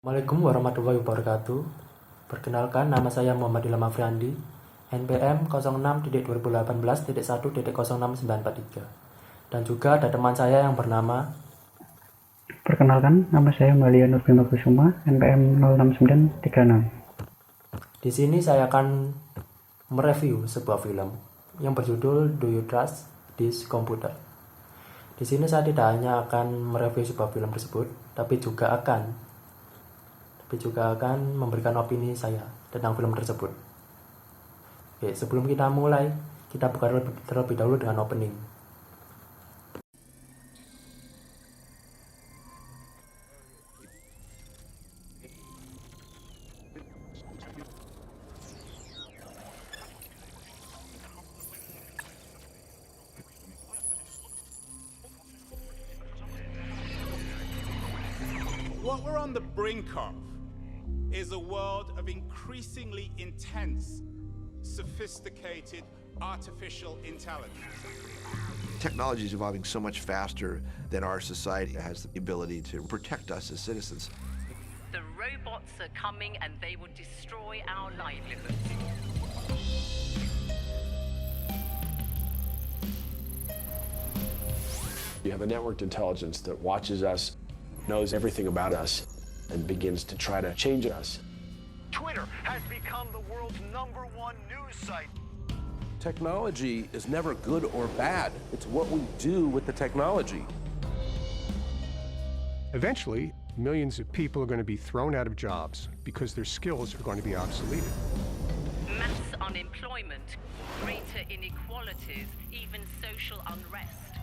Assalamualaikum warahmatullahi wabarakatuh. Perkenalkan, nama saya Muhammad Ilham Afriandi, NPM 06.2018.1.06943. Dan juga ada teman saya yang bernama. Perkenalkan, nama saya Malia Nurbima Kusuma, NPM 06936. Di sini saya akan mereview sebuah film yang berjudul Do You Trust This Computer. Di sini saya tidak hanya akan mereview sebuah film tersebut, tapi juga akan memberikan opini saya tentang film tersebut. Oke, sebelum kita mulai, kita buka terlebih dahulu dengan opening. What we're on the brink of is a world of increasingly intense, sophisticated artificial intelligence. Technology is evolving so much faster than our society has the ability to protect us as citizens. The robots are coming and they will destroy our livelihoods. You have a networked intelligence that watches us, knows everything about us, and begins to try to change us. Twitter has become the world's #1 news site. Technology is never good or bad. It's what we do with the technology. Eventually, millions of people are going to be thrown out of jobs because their skills are going to be obsoleted. Mass unemployment, greater inequalities, even social unrest.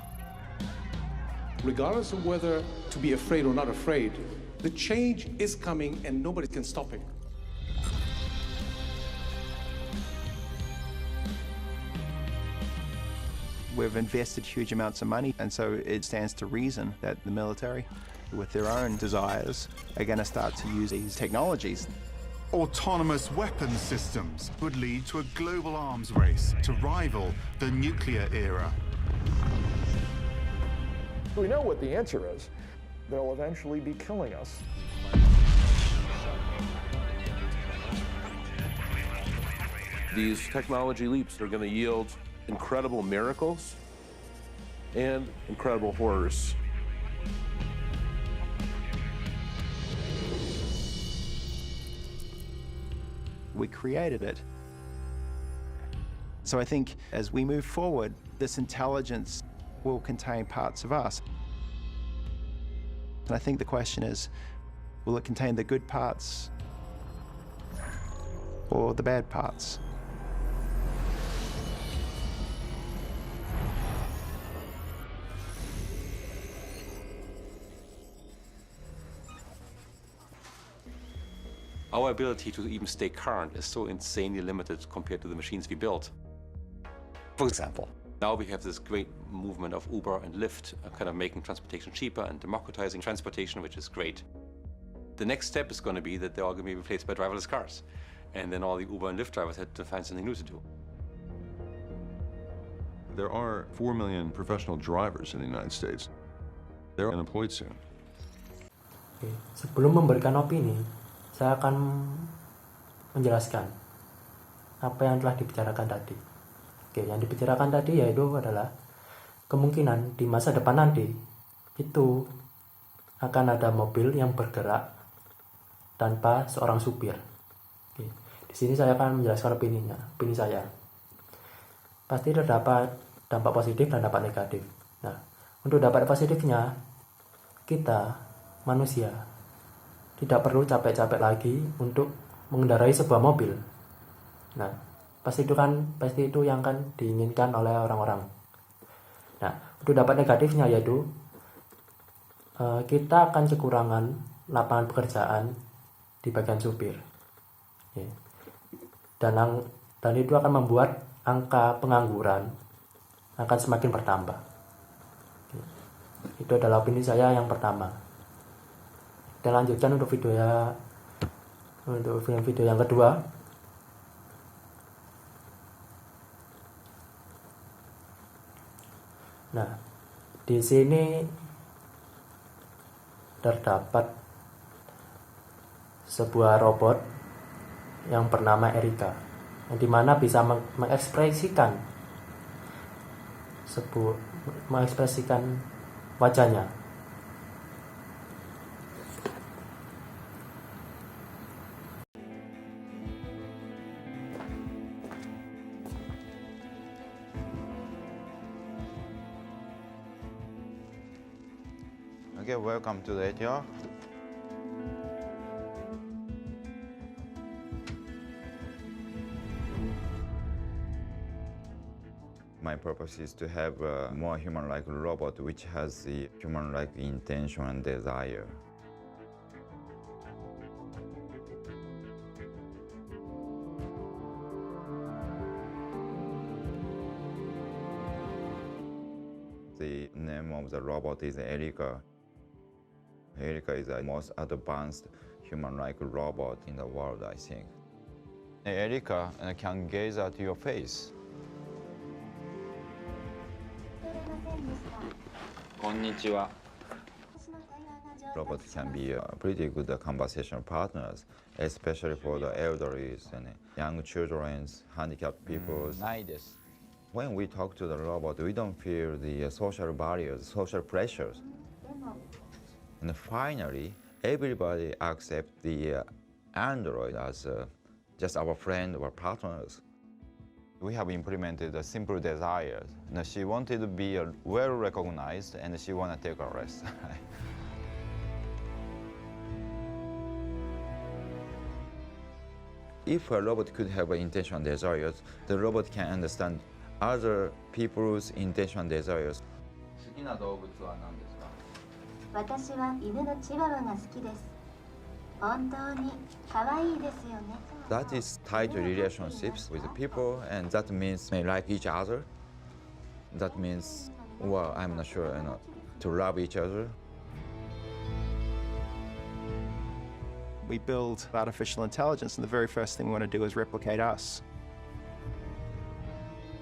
Regardless of whether to be afraid or not afraid, the change is coming and nobody can stop it. We've invested huge amounts of money, and so it stands to reason that the military, with their own desires, are going to start to use these technologies. Autonomous weapons systems would lead to a global arms race to rival the nuclear era. We know what the answer is. They'll eventually be killing us. These technology leaps are going to yield incredible miracles and incredible horrors. We created it. So I think as we move forward, this intelligence will contain parts of us. And I think the question is, will it contain the good parts or the bad parts? Our ability to even stay current is so insanely limited compared to the machines we built. For example, now we have this great movement of Uber and Lyft, kind of making transportation cheaper and democratizing transportation, which is great. The next step is going to be that they're all going to be replaced by driverless cars. And then all the Uber and Lyft drivers had to find something new to do. There are 4 million professional drivers in the United States. They're unemployed soon. Oke, sebelum memberikan opini, saya akan menjelaskan apa yang telah dibicarakan tadi. Oke, yang dibicarakan tadi yaitu adalah kemungkinan di masa depan nanti itu akan ada mobil yang bergerak tanpa seorang supir. Oke, di sini saya akan menjelaskan opini saya. Pasti terdapat dampak positif dan dampak negatif. Nah, untuk dampak positifnya, kita manusia tidak perlu capek-capek lagi untuk mengendarai sebuah mobil. Nah, pasti itu yang akan diinginkan oleh orang-orang. Nah, untuk dampak negatifnya yaitu kita akan kekurangan lapangan pekerjaan di bagian supir. Oke. Dan itu akan membuat angka pengangguran akan semakin bertambah. Oke. Itu adalah opini saya yang pertama. Dan lanjutkan untuk video yang kedua. Nah, di sini terdapat sebuah robot yang bernama Erika, yang dimana bisa mengekspresikan wajahnya. Okay, welcome to the ATR. My purpose is to have a more human-like robot which has the human-like intention and desire. The name of the robot is Erika. Erika is the most advanced human-like robot in the world, I think. Erika can gaze at your face. Konnichiwa. Robots can be pretty good conversation partners, especially for the elderly and young children, handicapped people. When we talk to the robot, we don't feel the social barriers, social pressures. And finally, everybody accepts the Android as just our friend or partners. We have implemented a simple desires. Now, she wanted to be well recognized and she want to take a rest. If a robot could have intention and desires, the robot can understand other people's intention and desires. 好きな動物は何ですか? 私は犬のチワワが好きです。本当に可愛いですよね。That is tied to relationships with people, and that means they like each other. That means, well, I'm not sure, to love each other. We build artificial intelligence, and the very first thing we want to do is replicate us.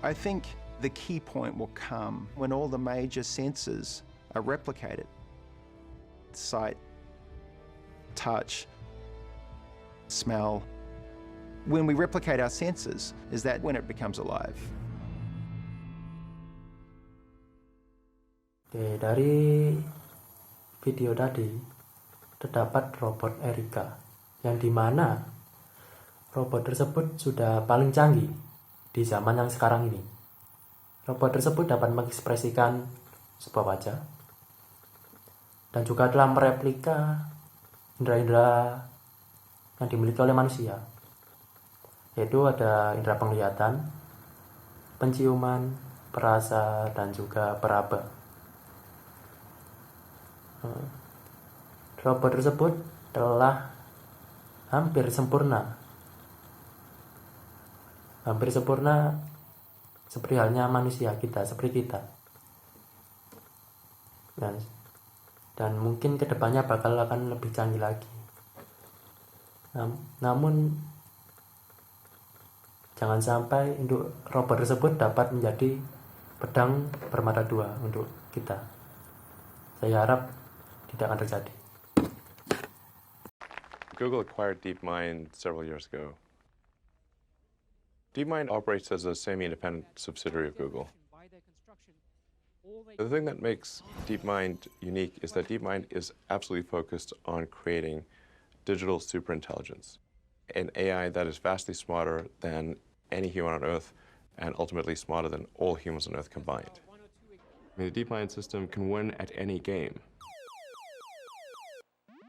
I think the key point will come when all the major senses are replicated. Sight, touch, smell. When we replicate our senses, is that when it becomes alive. Oke, dari video tadi terdapat robot Erika, yang dimana robot tersebut sudah paling canggih di zaman yang sekarang ini. Robot tersebut dapat mengekspresikan sebuah wajah dan juga telah mereplika indera-indera yang dimiliki oleh manusia, yaitu ada indera penglihatan, penciuman, perasa, dan juga peraba. Robot tersebut telah hampir sempurna seperti halnya manusia kita, seperti kita. Dan mungkin kedepannya bakal akan lebih canggih lagi. Namun jangan sampai untuk robot tersebut dapat menjadi pedang bermata dua untuk kita. Saya harap tidak akan terjadi. Google acquired DeepMind several years ago. DeepMind operates as a semi-independent subsidiary of Google. The thing that makes DeepMind unique is that DeepMind is absolutely focused on creating digital superintelligence, an AI that is vastly smarter than any human on Earth and ultimately smarter than all humans on Earth combined. The DeepMind system can win at any game.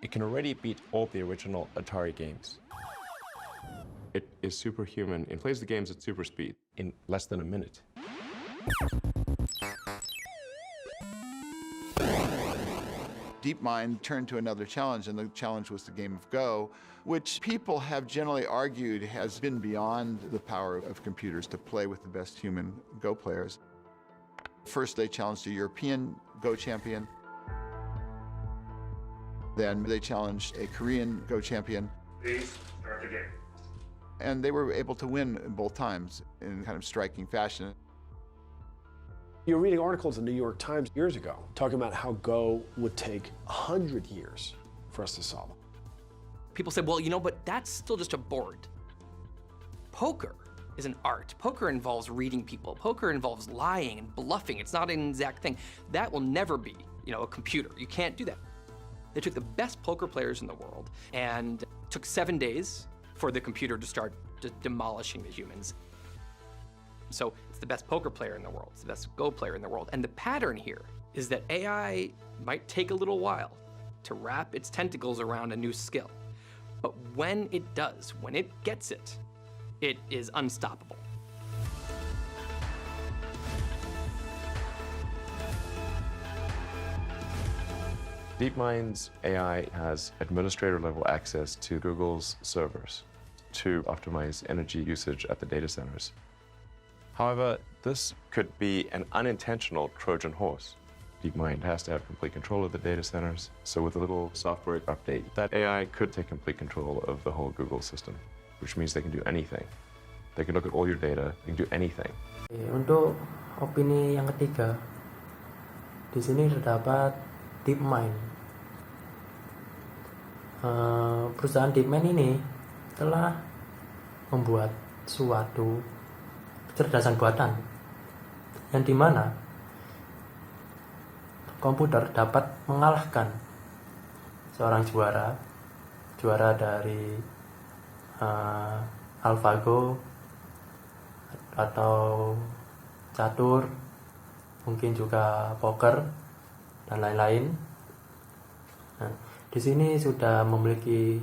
It can already beat all the original Atari games. It is superhuman and plays the games at super speed in less than a minute. DeepMind turned to another challenge, and the challenge was the game of Go, which people have generally argued has been beyond the power of computers to play with the best human Go players. First, they challenged a European Go champion. Then they challenged a Korean Go champion. Please start the game. And they were able to win both times in kind of striking fashion. You were reading articles in the New York Times years ago talking about how Go would take 100 years for us to solve. People say, well, but that's still just a board. Poker is an art. Poker involves reading people. Poker involves lying and bluffing. It's not an exact thing. That will never be, a computer. You can't do that. They took the best poker players in the world and took 7 days for the computer to start demolishing the humans. So it's the best poker player in the world. It's the best Go player in the world. And the pattern here is that AI might take a little while to wrap its tentacles around a new skill. But when it does, when it gets it, it is unstoppable. DeepMind's AI has administrator-level access to Google's servers to optimize energy usage at the data centers. However, this could be an unintentional Trojan horse. DeepMind has to have complete control of the data centers, so with a little software update, that AI could take complete control of the whole Google system, which means they can do anything. They can look at all your data, they can do anything. Untuk opini yang ketiga, di sini terdapat DeepMind. Perusahaan DeepMind ini telah membuat suatu kecerdasan buatan yang dimana komputer dapat mengalahkan seorang juara dari AlphaGo atau catur, mungkin juga poker dan lain-lain. Nah, di sini sudah memiliki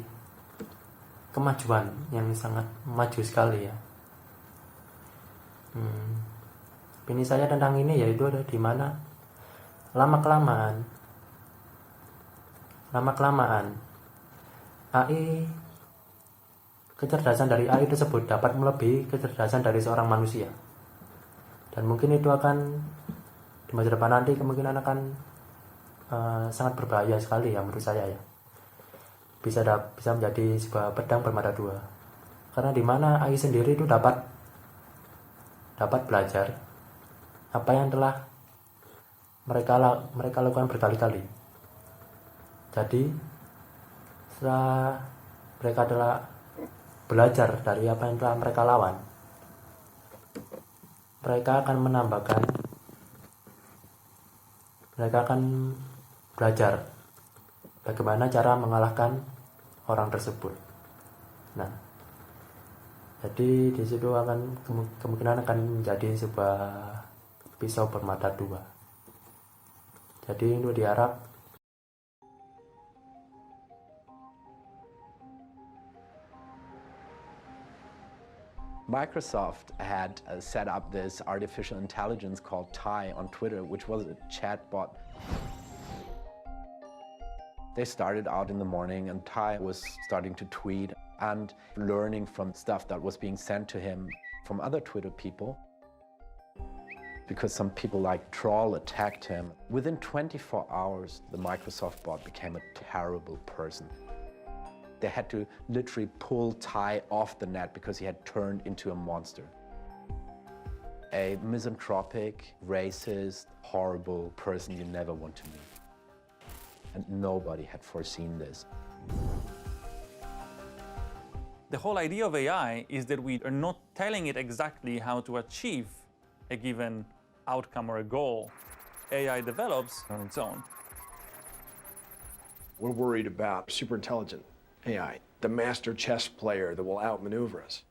kemajuan yang sangat maju sekali ya. Opini saya tentang ini yaitu ada di mana lama kelamaan AI, kecerdasan dari AI tersebut dapat melebihi kecerdasan dari seorang manusia, dan mungkin itu akan di masa depan nanti kemungkinan akan sangat berbahaya sekali ya menurut saya ya. Bisa menjadi sebuah pedang bermata dua, karena di mana AI sendiri itu dapat belajar apa yang telah mereka lakukan berkali-kali. Jadi setelah mereka telah belajar dari apa yang telah mereka lawan, mereka akan belajar bagaimana cara mengalahkan orang tersebut. Nah, jadi di situ kemungkinan akan menjadi sebuah pisau bermata dua. Jadi itu diharap Microsoft had set up this artificial intelligence called Tai on Twitter, which was a chatbot. They started out in the morning and Tai was starting to tweet and learning from stuff that was being sent to him from other Twitter people. Because some people like Troll attacked him. Within 24 hours, the Microsoft bot became a terrible person. They had to literally pull Tai off the net because he had turned into a monster. A misanthropic, racist, horrible person you never want to meet. And nobody had foreseen this. The whole idea of AI is that we are not telling it exactly how to achieve a given outcome or a goal. AI develops on its own. We're worried about superintelligent AI, the master chess player that will outmaneuver us.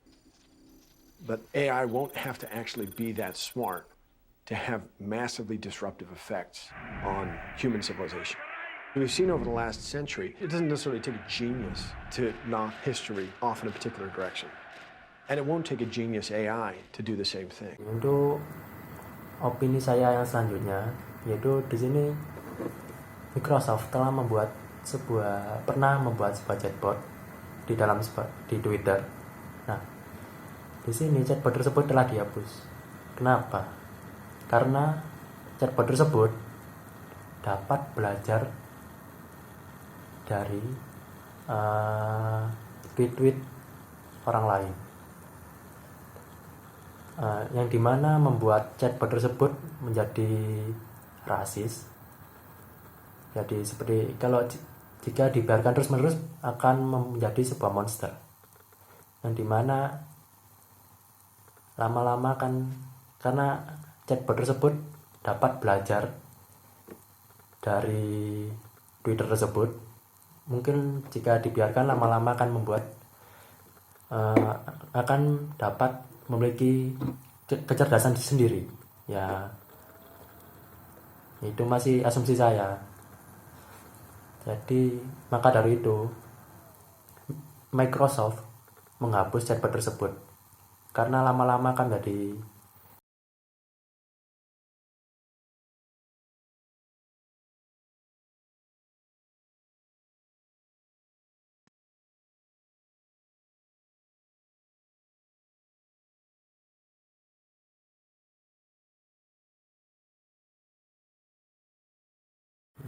But AI won't have to actually be that smart to have massively disruptive effects on human civilization. We've seen over the last century, it doesn't necessarily take a genius to knock history off in a particular direction. And it won't take a genius AI to do the same thing. Untuk opini saya yang selanjutnya, yaitu di sini Microsoft pernah membuat sebuah chatbot di Twitter. Nah, di sini chatbot tersebut telah dihapus. Kenapa? Karena chatbot tersebut dapat belajar dari tweet-tweet orang lain, yang dimana membuat chatbot tersebut menjadi rasis. Jadi seperti kalau jika dibiarkan terus-menerus akan menjadi sebuah monster, yang dimana lama-lama kan, karena chatbot tersebut dapat belajar dari Twitter tersebut, mungkin jika dibiarkan lama-lama akan membuat akan dapat memiliki kecerdasan sendiri. Ya, itu masih asumsi saya. Jadi maka dari itu Microsoft menghapus chatbot tersebut karena lama-lama akan jadi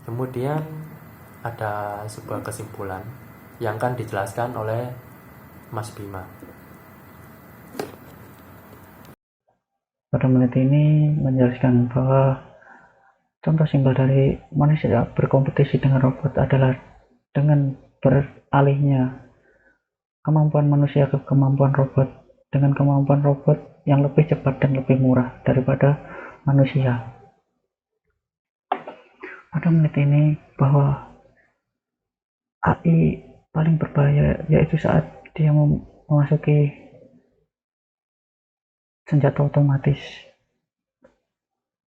Kemudian ada sebuah kesimpulan yang akan dijelaskan oleh Mas Bima. Pada menit ini menjelaskan bahwa contoh simpel dari manusia berkompetisi dengan robot adalah dengan beralihnya kemampuan manusia ke kemampuan robot, dengan kemampuan robot yang lebih cepat dan lebih murah daripada manusia. Pada menit ini bahwa AI paling berbahaya yaitu saat dia memasuki senjata otomatis.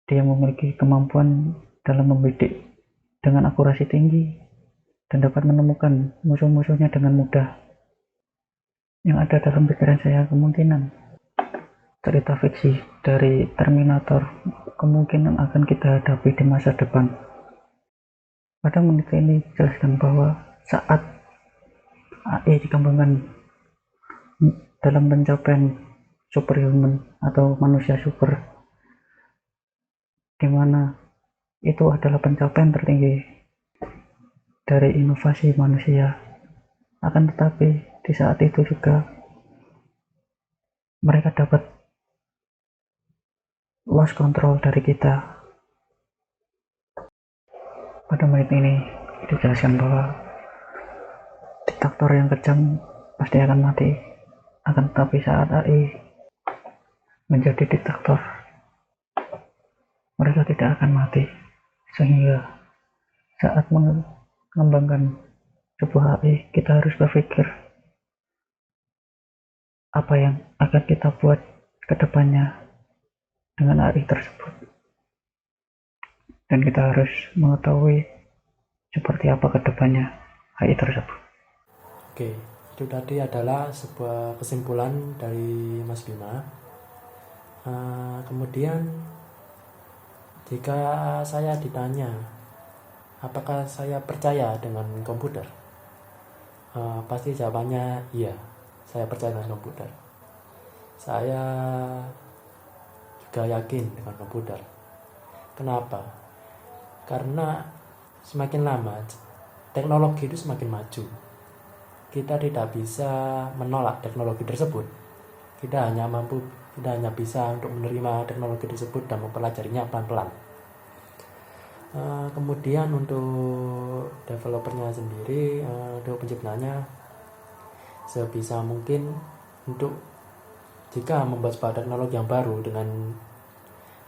Dia memiliki kemampuan dalam membidik dengan akurasi tinggi dan dapat menemukan musuh-musuhnya dengan mudah. Yang ada dalam pikiran saya kemungkinan cerita fiksi dari Terminator kemungkinan akan kita hadapi di masa depan. Pada menit ini jelaskan bahwa saat AI dikembangkan dalam pencapaian superhuman atau manusia super, di mana itu adalah pencapaian tertinggi dari inovasi manusia. Akan tetapi di saat itu juga mereka dapat lost control dari kita. Pada menit ini dijelaskan bahwa diktator yang kejam pasti akan mati. Akan tetapi saat AI menjadi diktator, mereka tidak akan mati. Sehingga saat mengembangkan sebuah AI, kita harus berpikir apa yang akan kita buat ke depannya dengan AI tersebut. Dan kita harus mengetahui seperti apa ke depannya AI tersebut. Oke, itu tadi adalah sebuah kesimpulan dari Mas Bima. Kemudian jika saya ditanya apakah saya percaya dengan komputer, pasti jawabannya iya, saya percaya dengan komputer. Saya juga yakin dengan komputer. Kenapa? Karena semakin lama teknologi itu semakin maju. Kita tidak bisa menolak teknologi tersebut. Kita hanya bisa untuk menerima teknologi tersebut dan mempelajarinya pelan-pelan. Kemudian untuk developernya sendiri, untuk penciptanya, sebisa mungkin untuk jika membuat sebuah teknologi yang baru dengan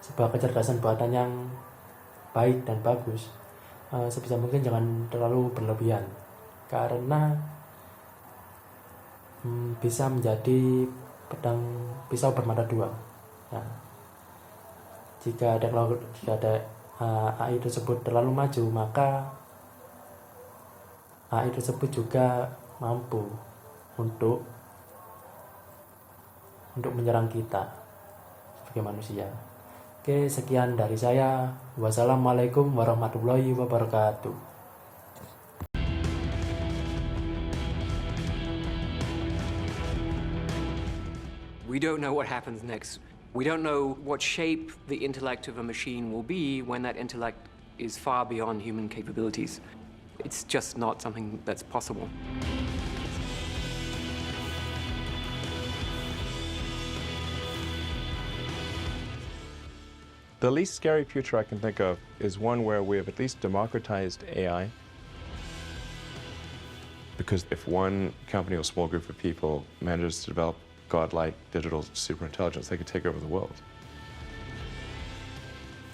sebuah kecerdasan buatan yang baik dan bagus, sebisa mungkin jangan terlalu berlebihan, karena bisa menjadi pedang pisau bermata dua. Nah, jika ada AI tersebut terlalu maju, maka AI tersebut juga mampu untuk menyerang kita sebagai manusia. Oke, sekian dari saya. Wassalamualaikum warahmatullahi wabarakatuh. We don't know what happens next. We don't know what shape the intellect of a machine will be when that intellect is far beyond human capabilities. It's just not something that's possible. The least scary future I can think of is one where we have at least democratized AI Because if one company or small group of people manages to develop godlike digital superintelligence, they could take over the world.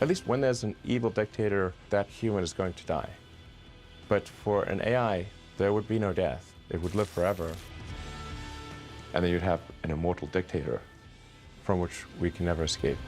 At least when there's an evil dictator, that human is going to die. But for an AI, there would be no death. It would live forever. And then you'd have an immortal dictator from which we can never escape.